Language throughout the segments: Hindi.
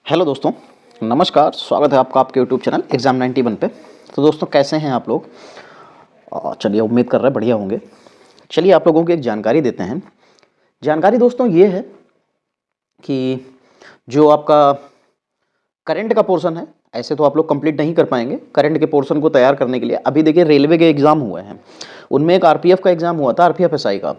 हेलो दोस्तों, नमस्कार। स्वागत है आपका आपके यूट्यूब चैनल एग्ज़ाम 91 पे। तो दोस्तों कैसे हैं आप लोग? चलिए, उम्मीद कर रहे हैं बढ़िया होंगे। चलिए आप लोगों को एक जानकारी देते हैं। जानकारी दोस्तों ये है कि जो आपका करंट का पोर्शन है, ऐसे तो आप लोग कंप्लीट नहीं कर पाएंगे। करंट के पोर्शन को तैयार करने के लिए अभी देखिए रेलवे के एग्ज़ाम हुए हैं, उनमें एक आरपीएफ का एग्ज़ाम हुआ था, आरपीएफ एसआई का।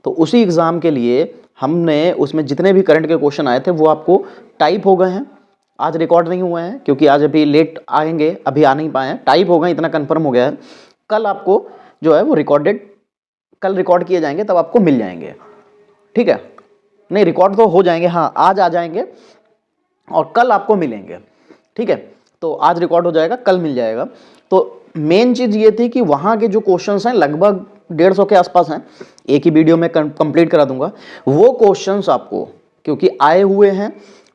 तो उसी एग्ज़ाम के लिए हमने उसमें जितने भी करंट के क्वेश्चन आए थे वो आपको टाइप हो गए हैं। आज रिकॉर्ड नहीं हुए हैं क्योंकि आज अभी लेट आएंगे, अभी आ नहीं पाए हैं। टाइप हो गए, इतना कंफर्म हो गया है। कल आपको जो है वो कल रिकॉर्ड किए जाएंगे, तब आपको मिल जाएंगे। ठीक है, नहीं रिकॉर्ड तो हो जाएंगे, हाँ आज आ जाएंगे और कल आपको मिलेंगे। ठीक है, तो आज रिकॉर्ड हो जाएगा, कल मिल जाएगा। तो मेन चीज़ ये थी कि वहाँ के जो क्वेश्चंस हैं लगभग 150 के आसपास हैं। एक ही वीडियो में कंप्लीट करा दूंगा वो क्वेश्चंस आपको, क्योंकि आए हुए हैं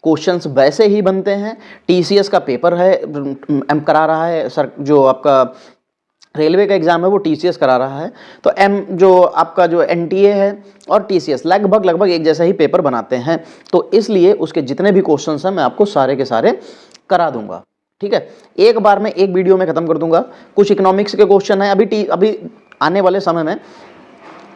क्वेश्चंस वैसे ही बनते हैं। टीसीएस का पेपर है, करा रहा है सर, जो आपका रेलवे का एग्जाम है वो टीसीएस करा रहा है। तो जो आपका जो एनटीए है और टीसीएस लगभग एक जैसा ही पेपर बनाते हैं। तो इसलिए उसके जितने भी क्वेश्चंस हैं मैं आपको सारे के सारे करा दूंगा। ठीक है, एक बार में एक वीडियो में खत्म कर दूंगा। कुछ इकोनॉमिक्स के क्वेश्चन है, अभी आने वाले समय में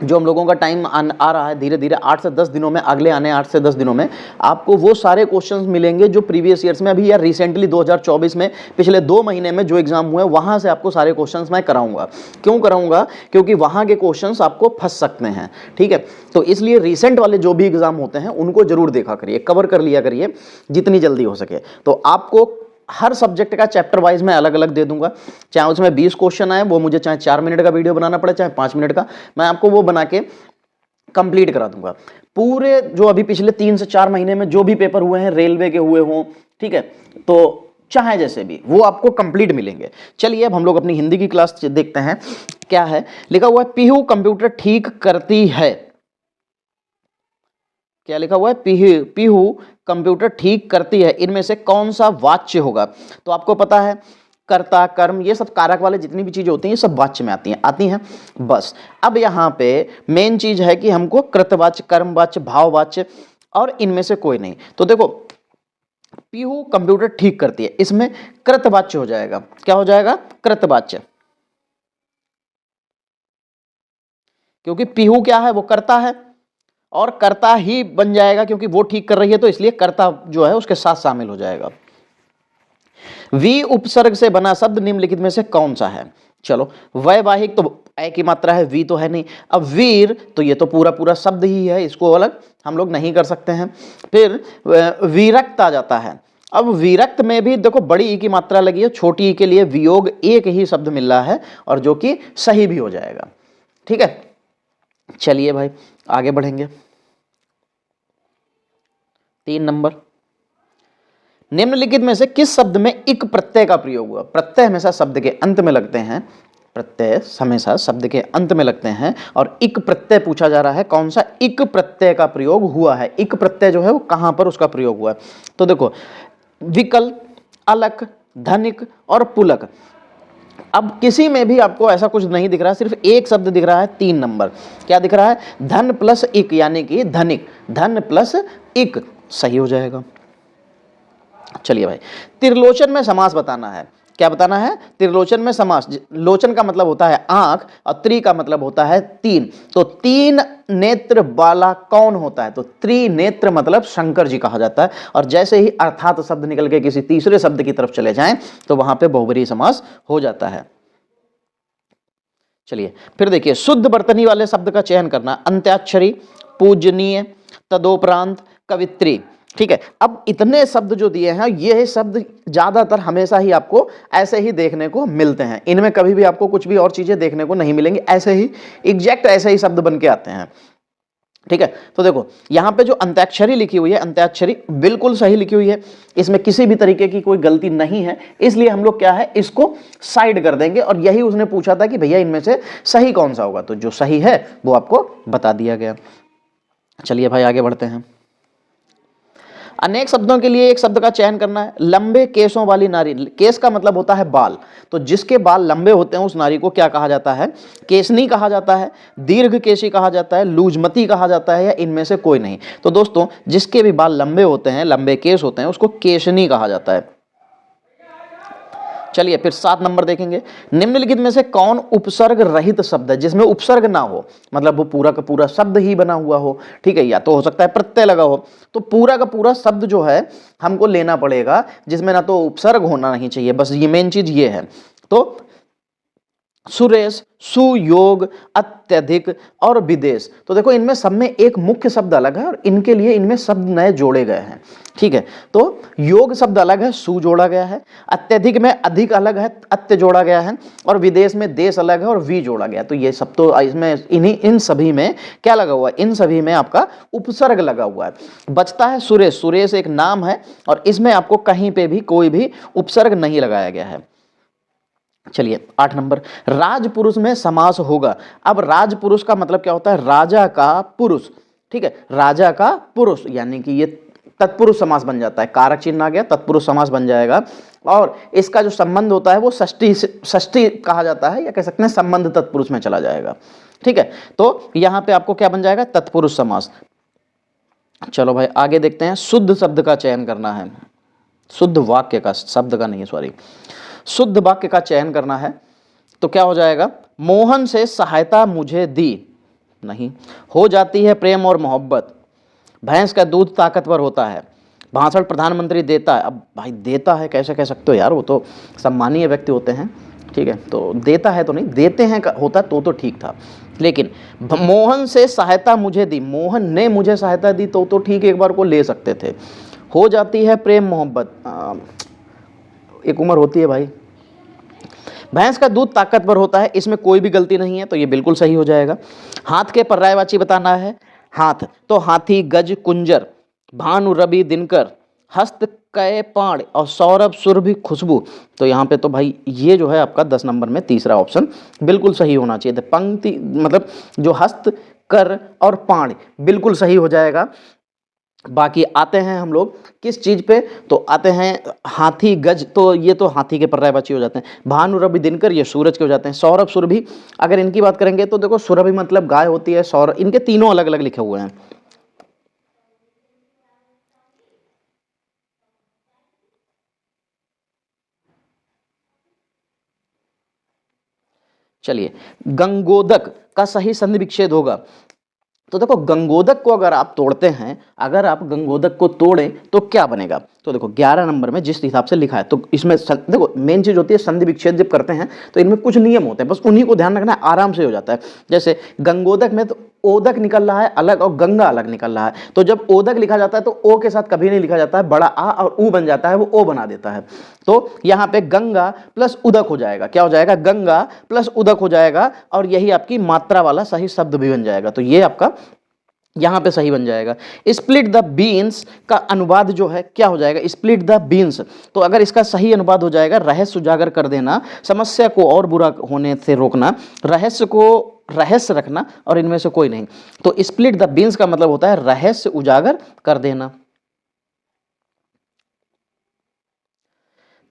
जो हम लोगों का टाइम आ रहा है धीरे धीरे 8 से 10 दिनों में, अगले आने 8 से 10 दिनों में आपको वो सारे क्वेश्चंस मिलेंगे जो प्रीवियस ईयर्स में अभी या रिसेंटली 2024 में पिछले 2 महीने में जो एग्जाम हुए वहां से आपको सारे क्वेश्चंस मैं कराऊंगा। क्यों कराऊंगा? क्योंकि वहां के क्वेश्चंस आपको फंस सकते हैं। ठीक है, तो इसलिए रिसेंट वाले जो भी एग्जाम होते हैं उनको जरूर देखा करिए, कवर कर लिया करिए जितनी जल्दी हो सके। तो आपको हर सब्जेक्ट का चैप्टर वाइज मैं अलग अलग दे दूंगा। चाहे उसमें 20 क्वेश्चन आए, वो मुझे चाहे 4 मिनट का वीडियो बनाना पड़े, चाहे 5 मिनट का, मैं आपको वो बना के कंप्लीट करा दूंगा। पूरे जो अभी पिछले 3 से 4 महीने में जो भी पेपर हुए हैं, रेलवे के हुए हों, ठीक है, तो चाहे जैसे भी वो आपको कंप्लीट मिलेंगे। चलिए अब हम लोग अपनी हिंदी की क्लास देखते हैं। क्या है लिखा हुआ है? पीहू कंप्यूटर ठीक करती है। क्या लिखा हुआ है? पीहू कंप्यूटर ठीक करती है। इनमें से कौन सा वाच्य होगा? तो आपको पता है कर्ता, कर्म, ये सब कारक वाले जितनी भी चीजें होती हैं ये सब वाच्य में आती हैं। बस अब यहां पे मेन चीज है कि हमको कृतवाच्य, कर्मवाच्य, भाववाच्य और इनमें से कोई नहीं। तो देखो पीहू कंप्यूटर ठीक करती है, इसमें कृतवाच्य हो जाएगा। क्या हो जाएगा? कृतवाच्य। क्योंकि पीहू क्या है? वो कर्ता है और कर्ता ही बन जाएगा क्योंकि वो ठीक कर रही है, तो इसलिए कर्ता जो है उसके साथ शामिल हो जाएगा। वी उपसर्ग से बना शब्द निम्नलिखित में से कौन सा है? चलो, वैवाहिक तो एक ही मात्रा है, वी तो है नहीं। अब वीर तो ये तो पूरा शब्द ही है, इसको अलग हम लोग नहीं कर सकते हैं। फिर विरक्त आ जाता है। अब विरक्त में भी देखो बड़ी ई की मात्रा लगी है, छोटी ई के लिए वियोग एक ही शब्द मिल रहा है और जो कि सही भी हो जाएगा। ठीक है, चलिए भाई आगे बढ़ेंगे। 3 नंबर, निम्नलिखित में से किस शब्द में इक प्रत्यय का प्रयोग हुआ? प्रत्यय हमेशा शब्द के अंत में लगते हैं, प्रत्यय हमेशा शब्द के अंत में लगते हैं और इक प्रत्यय पूछा जा रहा है। कौन सा इक प्रत्यय का प्रयोग हुआ है? इक प्रत्यय जो है वो कहां पर उसका प्रयोग हुआ है? तो देखो विकल, अलक, धनिक और पुलक। अब किसी में भी आपको ऐसा कुछ नहीं दिख रहा, सिर्फ एक शब्द दिख रहा है। 3 नंबर क्या दिख रहा है? धन प्लस इक, यानी कि धनिक। धन प्लस इक सही हो जाएगा। चलिए भाई, त्रिलोचन में समास बताना है। क्या बताना है? त्रिलोचन में समास। लोचन का मतलब होता है आंख और त्रि का मतलब होता है 3। तो 3 नेत्र वाला कौन होता है? तो त्रिनेत्र मतलब शंकर जी कहा जाता है। और जैसे ही अर्थात शब्द निकल के किसी तीसरे शब्द की तरफ चले जाएं तो वहां पे बहुब्रीहि समास हो जाता है। चलिए फिर देखिए, शुद्ध वर्तनी वाले शब्द का चयन करना। अंत्याक्षरी, पूजनीय, तदोपरांत, कवित्री। ठीक है, अब इतने शब्द जो दिए हैं ये शब्द ज्यादातर हमेशा ही आपको ऐसे ही देखने को मिलते हैं। इनमें कभी भी आपको कुछ भी और चीजें देखने को नहीं मिलेंगी, ऐसे ही एग्जैक्ट ऐसे ही शब्द बन के आते हैं। ठीक है, तो देखो यहां पे जो अंत्याक्षरी लिखी हुई है, अंत्याक्षरी बिल्कुल सही लिखी हुई है, इसमें किसी भी तरीके की कोई गलती नहीं है। इसलिए हम लोग क्या है, इसको साइड कर देंगे। और यही उसने पूछा था कि भैया इनमें से सही कौन सा होगा, तो जो सही है वो आपको बता दिया गया। चलिए भाई आगे बढ़ते हैं। अनेक शब्दों के लिए एक शब्द का चयन करना है। लंबे केसों वाली नारी, केस का मतलब होता है बाल, तो जिसके बाल लंबे होते हैं उस नारी को क्या कहा जाता है? केसनी कहा जाता है, दीर्घ केशी कहा जाता है, लूजमती कहा जाता है, या इनमें से कोई नहीं। तो दोस्तों जिसके भी बाल लंबे होते हैं, लंबे केस होते हैं, उसको केशनी कहा जाता है। चलिए फिर 7 नंबर देखेंगे। निम्नलिखित में से कौन उपसर्ग रहित शब्द है, जिसमें उपसर्ग ना हो, मतलब वो पूरा का पूरा शब्द ही बना हुआ हो, ठीक है, या तो हो सकता है प्रत्यय लगा हो। तो पूरा का पूरा शब्द जो है हमको लेना पड़ेगा जिसमें ना तो उपसर्ग होना नहीं चाहिए, बस ये मेन चीज ये है। तो सुरेश, सुयोग, अत्यधिक और विदेश, तो देखो इनमें सब में एक मुख्य शब्द अलग है और इनके लिए इनमें शब्द नए जोड़े गए हैं, ठीक है। तो योग शब्द अलग है, सु जोड़ा गया है, अत्यधिक में अधिक अलग है, अत्य जोड़ा गया है, और विदेश में देश अलग है और वी जोड़ा गया। तो ये सब तो इसमें इन सभी में क्या लगा हुआ है? इन सभी में आपका उपसर्ग लगा हुआ है। बचता है सुरेश, सुरेश एक नाम है और इसमें आपको कहीं पे भी कोई भी उपसर्ग नहीं लगाया गया है। चलिए 8 नंबर, राजपुरुष में समास होगा। अब राजपुरुष का मतलब क्या होता है? राजा का पुरुष, ठीक है, राजा का पुरुष, यानी कि ये तत्पुरुष समास बन जाता है। कारक चिन्ह आ गया, तत्पुरुष समास बन जाएगा। और इसका जो संबंध होता है वो षष्ठी कहा जाता है, या कह सकते हैं संबंध तत्पुरुष में चला जाएगा, ठीक है। तो यहां पे आपको क्या बन जाएगा? तत्पुरुष समास। चलो भाई आगे देखते हैं। शुद्ध शब्द का चयन करना है, शुद्ध वाक्य का, शब्द का नहीं, सॉरी, शुद्ध वाक्य का चयन करना है। तो क्या हो जाएगा? मोहन से सहायता मुझे दी, नहीं, हो जाती है प्रेम और मोहब्बत, भैंस का दूध ताकतवर होता है, भाषण प्रधानमंत्री देता है। अब भाई देता है कैसे कह सकते हो यार, वो तो सम्मानीय व्यक्ति होते हैं, ठीक है, तो देता है तो नहीं, देते हैं होता तो ठीक था। लेकिन मोहन से सहायता मुझे दी, मोहन ने मुझे सहायता दी तो ठीक, एक बार को ले सकते थे। हो जाती है प्रेम मोहब्बत, एक उम्र होती है भाई। भैंस का दूध ताकतवर होता है, इसमें कोई भी गलती नहीं है, तो ये बिल्कुल सही हो जाएगा। हाथ के पर्यायवाची बताना है। हाथ तो हाथी, गज, कुंजर, भानु, रवि, दिनकर, हस्त, कै, पाण और सौरभ, सुरभि, खुशबू। तो यहाँ पे तो भाई ये जो है आपका 10 नंबर में तीसरा ऑप्शन बिल्कुल सही होना चाहिए। पंक्ति मतलब जो हस्त, कर और पाण बिल्कुल सही हो जाएगा। बाकी आते हैं हम लोग किस चीज पे? तो आते हैं हाथी, गज, तो ये तो हाथी के पर्यायवाची हो जाते हैं। भानु, रवि, दिनकर ये सूरज के हो जाते हैं। सौरभ, सुरभि, अगर इनकी बात करेंगे तो देखो सुरभि मतलब गाय होती है, सौरभ, इनके तीनों अलग अलग लिखे हुए हैं। चलिए गंगोदक का सही संधि विच्छेद होगा। तो देखो गंगोदक को अगर आप तोड़ते हैं, अगर आप गंगोदक को तोड़ें तो क्या बनेगा? तो देखो 11 नंबर में जिस हिसाब से लिखा है, तो इसमें देखो मेन चीज होती है संधि विच्छेद जब करते हैं तो इनमें कुछ नियम होते हैं, बस उन्हीं को ध्यान रखना है, आराम से हो जाता है। जैसे गंगोदक में तो ओदक निकल रहा है अलग और गंगा अलग निकल रहा है, तो जब ओदक लिखा जाता है तो ओ के साथ कभी नहीं लिखा जाता है, बड़ा आ और ऊ बन जाता है, वो ओ बना देता है। तो यहाँ पे गंगा प्लस उदक हो जाएगा, क्या हो जाएगा? गंगा प्लस उदक हो जाएगा, और यही आपकी मात्रा वाला सही शब्द भी बन जाएगा। तो ये आपका यहां पे सही बन जाएगा। स्प्लिट द बीन्स का अनुवाद जो है क्या हो जाएगा? Split the beans. तो अगर इसका सही अनुवाद हो जाएगा रहस्य उजागर कर देना, समस्या को और बुरा होने से रोकना, रहस्य को रहस्य रखना, और इनमें से कोई नहीं। तो स्प्लिट द बीन्स का मतलब होता है रहस्य उजागर कर देना।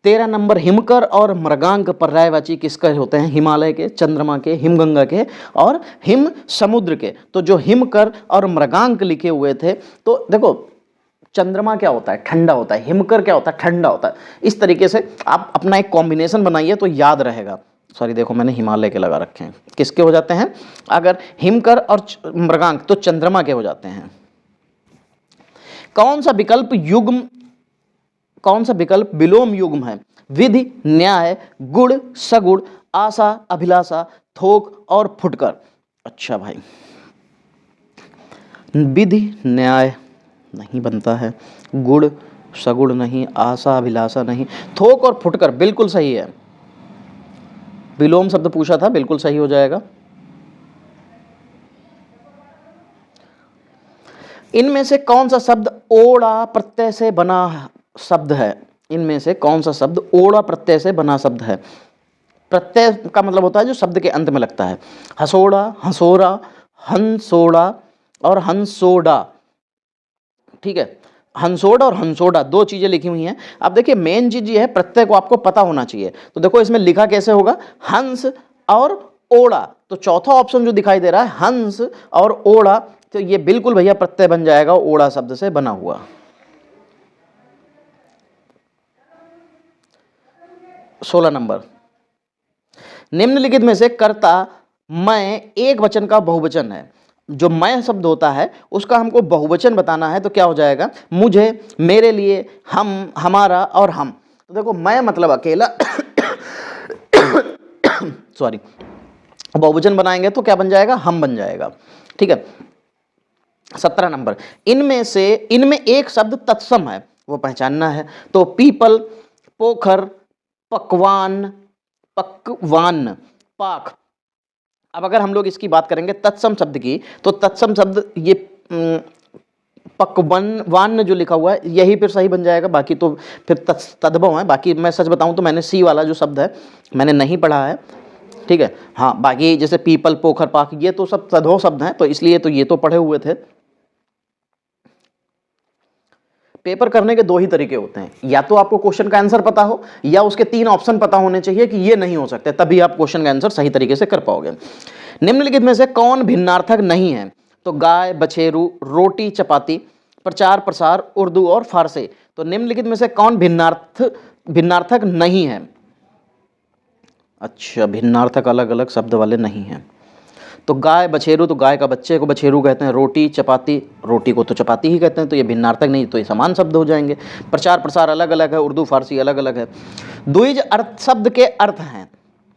13 नंबर, हिमकर और मृगांक पर्यायवाची किसके होते हैं? हिमालय के, चंद्रमा के, हिमगंगा के और हिम समुद्र के। तो जो हिमकर और मृगांक लिखे हुए थे, तो देखो चंद्रमा क्या होता है? ठंडा होता है, हिमकर क्या होता है? ठंडा होता है। इस तरीके से आप अपना एक कॉम्बिनेशन बनाइए तो याद रहेगा। सॉरी देखो मैंने हिमालय के लगा रखे हैं, किसके हो जाते हैं? अगर हिमकर और मृगांक तो चंद्रमा के हो जाते हैं। कौन सा विकल्प युग्म, कौन सा विकल्प विलोम युग्म है? विधि, न्याय, गुण, सगुण, आशा, अभिलाषा, थोक और फुटकर। अच्छा भाई, विधि न्याय नहीं बनता है, गुण सगुण नहीं, आशा अभिलाषा नहीं, थोक और फुटकर बिल्कुल सही है। विलोम शब्द पूछा था, बिल्कुल सही हो जाएगा। इनमें से कौन सा शब्द ओड़ा प्रत्यय से बना शब्द है? इनमें से कौन सा शब्द ओड़ा प्रत्यय से बना शब्द है? प्रत्यय का मतलब होता है जो शब्द के अंत में लगता है। हसोड़ा, हसोरा, हंसोड़ा और हंसोड़ा, ठीक है। हंसोड़ और हंसोड़ा दो चीजें लिखी हुई हैं। अब देखिए मेन चीज ये है प्रत्यय को आपको पता होना चाहिए। तो देखो इसमें लिखा कैसे होगा, हंस और ओड़ा। तो चौथा ऑप्शन जो दिखाई दे रहा है हंस और ओड़ा, तो ये बिल्कुल भैया प्रत्यय बन जाएगा, ओड़ा शब्द से बना हुआ। 16 नंबर, निम्नलिखित में से कर्ता मैं एक वचन का बहुवचन है। जो मैं शब्द होता है उसका हमको बहुवचन बताना है, तो क्या हो जाएगा, मुझे, मेरे लिए, हम, हमारा और हम। तो देखो मैं मतलब अकेला सॉरी, बहुवचन बनाएंगे तो क्या बन जाएगा, हम बन जाएगा। ठीक है। 17 नंबर, इनमें एक शब्द तत्सम है, वो पहचानना है। तो पीपल, पोखर, पकवान, पाक। अब अगर हम लोग इसकी बात करेंगे तत्सम शब्द की, तो तत्सम शब्द ये पकवान जो लिखा हुआ है यही फिर सही बन जाएगा, बाकी तो फिर तद्भव है। बाकी मैं सच बताऊं तो मैंने सी वाला जो शब्द है मैंने नहीं पढ़ा है। ठीक है, हाँ, बाकी जैसे पीपल, पोखर, पाक ये तो सब तद्भव शब्द हैं, तो इसलिए तो ये तो पढ़े हुए थे। पेपर करने के दो ही तरीके होते हैं, या तो आपको क्वेश्चन का आंसर पता हो या उसके 3 ऑप्शन पता होने चाहिए कि ये नहीं हो सकते, तभी आप क्वेश्चन का आंसर सही तरीके से कर पाओगे। निम्नलिखित में से कौन भिन्नार्थक नहीं है? तो गाय, बछेरू, रोटी, चपाती, प्रचार, प्रसार, उर्दू और फारसी। तो निम्नलिखित में से कौन भिन्नार्थक नहीं है? अच्छा, भिन्नार्थक अलग अलग शब्द वाले नहीं हैं। तो गाय, बछेरू, तो गाय का बच्चे को बछेरू कहते हैं। रोटी, चपाती, रोटी को तो चपाती ही कहते हैं, तो ये भिन्नार्थक नहीं, तो ये समान शब्द हो जाएंगे। प्रचार, प्रसार अलग अलग है, उर्दू, फारसी अलग अलग है। द्विज अर्थ शब्द के अर्थ हैं,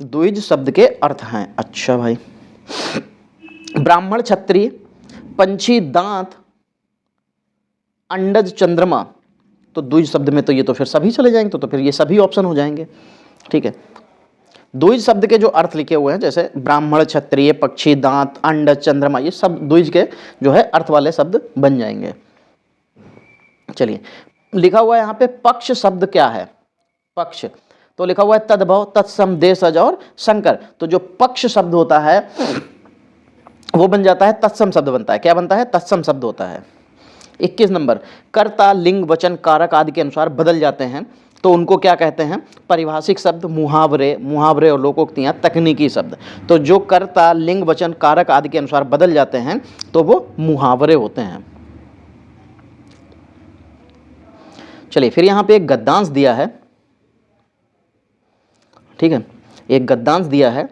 द्विज शब्द के अर्थ हैं। अच्छा भाई, ब्राह्मण, क्षत्रिय, पंछी, दांत, अंडज, चंद्रमा, तो द्विज शब्द में तो ये तो फिर सभी चले जाएंगे, तो फिर ये सभी ऑप्शन हो जाएंगे। ठीक है, द्विज शब्द के जो अर्थ लिखे हुए हैं जैसे ब्राह्मण, क्षत्रिय, पक्षी, दांत, अंडज, चंद्रमा, ये सब द्विज के जो है अर्थ वाले शब्द बन जाएंगे। चलिए, लिखा हुआ है यहाँ पे पक्ष शब्द क्या है? पक्ष, तो लिखा हुआ है तद्भव, तत्सम, देशज और संकर। तो जो पक्ष शब्द होता है वो बन जाता है तत्सम शब्द बनता है। क्या बनता है? तत्सम शब्द होता है। 21 नंबर, कर्ता, लिंग, वचन, कारक आदि के अनुसार बदल जाते हैं, तो उनको क्या कहते हैं? पारिभाषिक शब्द, मुहावरे और लोकोक्तियां, तकनीकी शब्द। तो जो कर्ता, लिंग, वचन, कारक आदि के अनुसार बदल जाते हैं तो वो मुहावरे होते हैं। चलिए, फिर यहाँ पे एक गद्यांश दिया है। ठीक है, एक गद्यांश दिया है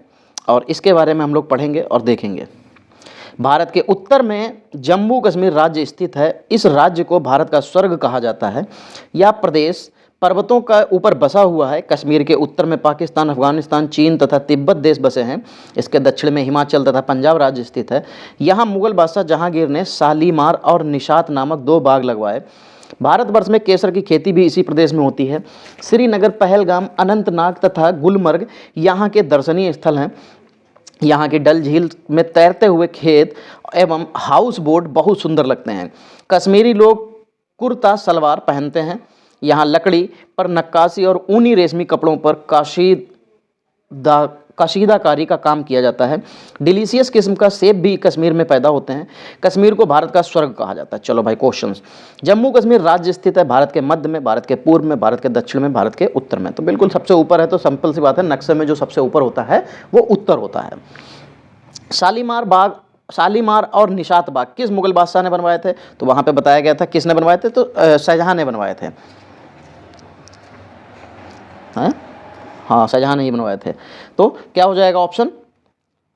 और इसके बारे में हम लोग पढ़ेंगे और देखेंगे। भारत के उत्तर में जम्मू कश्मीर राज्य स्थित है। इस राज्य को भारत का स्वर्ग कहा जाता है। यह प्रदेश पर्वतों का ऊपर बसा हुआ है। कश्मीर के उत्तर में पाकिस्तान, अफगानिस्तान, चीन तथा तिब्बत देश बसे हैं। इसके दक्षिण में हिमाचल तथा पंजाब राज्य स्थित है। यहाँ मुगल बादशाह जहांगीर ने शालीमार और निशात नामक 2 बाग लगवाए। भारतवर्ष में केसर की खेती भी इसी प्रदेश में होती है। श्रीनगर, पहलगाम, अनंतनाग तथा गुलमर्ग यहाँ के दर्शनीय स्थल हैं। यहाँ की डल झील में तैरते हुए खेत एवं हाउस बोट बहुत सुंदर लगते हैं। कश्मीरी लोग कुर्ता सलवार पहनते हैं। यहाँ लकड़ी पर नक्काशी और ऊनी रेशमी कपड़ों पर कशीदाकारी का काम किया जाता है। डिलीशियस किस्म का सेब भी कश्मीर में पैदा होते हैं। कश्मीर को भारत का स्वर्ग कहा जाता है। चलो भाई, क्वेश्चंस। जम्मू कश्मीर राज्य स्थित है भारत के मध्य में, भारत के पूर्व में, भारत के दक्षिण में, भारत के उत्तर में। तो बिल्कुल सबसे ऊपर है, तो सिंपल सी बात है, नक्शे में जो सबसे ऊपर होता है वो उत्तर होता है। शालीमार और निशात बाग किस मुगल बादशाह ने बनवाए थे? तो वहां पे बताया गया था किसने बनवाए थे, तो शाहजहां ने बनवाए थे। हाँ, शाहजहां ने ही बनवाए थे। तो क्या हो जाएगा ऑप्शन?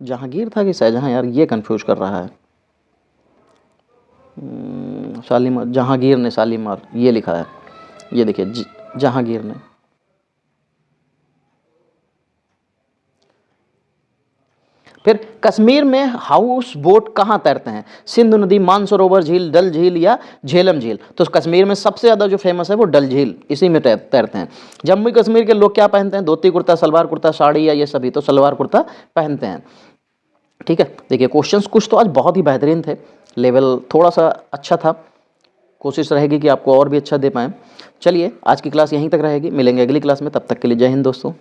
जहांगीर था कि शाहजहां, यार ये कंफ्यूज कर रहा है। शालीमार, जहांगीर ने शालीमार ये लिखा है, ये देखिए जहांगीर ने। फिर कश्मीर में हाउस बोट कहाँ तैरते हैं? सिंधु नदी, मानसरोवर झील, डल झील या झेलम झील? तो कश्मीर में सबसे ज़्यादा जो फेमस है वो डल झील, इसी में तैरते हैं। जम्मू कश्मीर के लोग क्या पहनते हैं? धोती कुर्ता, सलवार कुर्ता, साड़ी या ये सभी? तो सलवार कुर्ता पहनते हैं। ठीक है, देखिए क्वेश्चंस कुछ तो आज बहुत ही बेहतरीन थे, लेवल थोड़ा सा अच्छा था। कोशिश रहेगी कि आपको और भी अच्छा दे पाएँ। चलिए, आज की क्लास यहीं तक रहेगी, मिलेंगे अगली क्लास में, तब तक के लिए जय हिंद दोस्तों।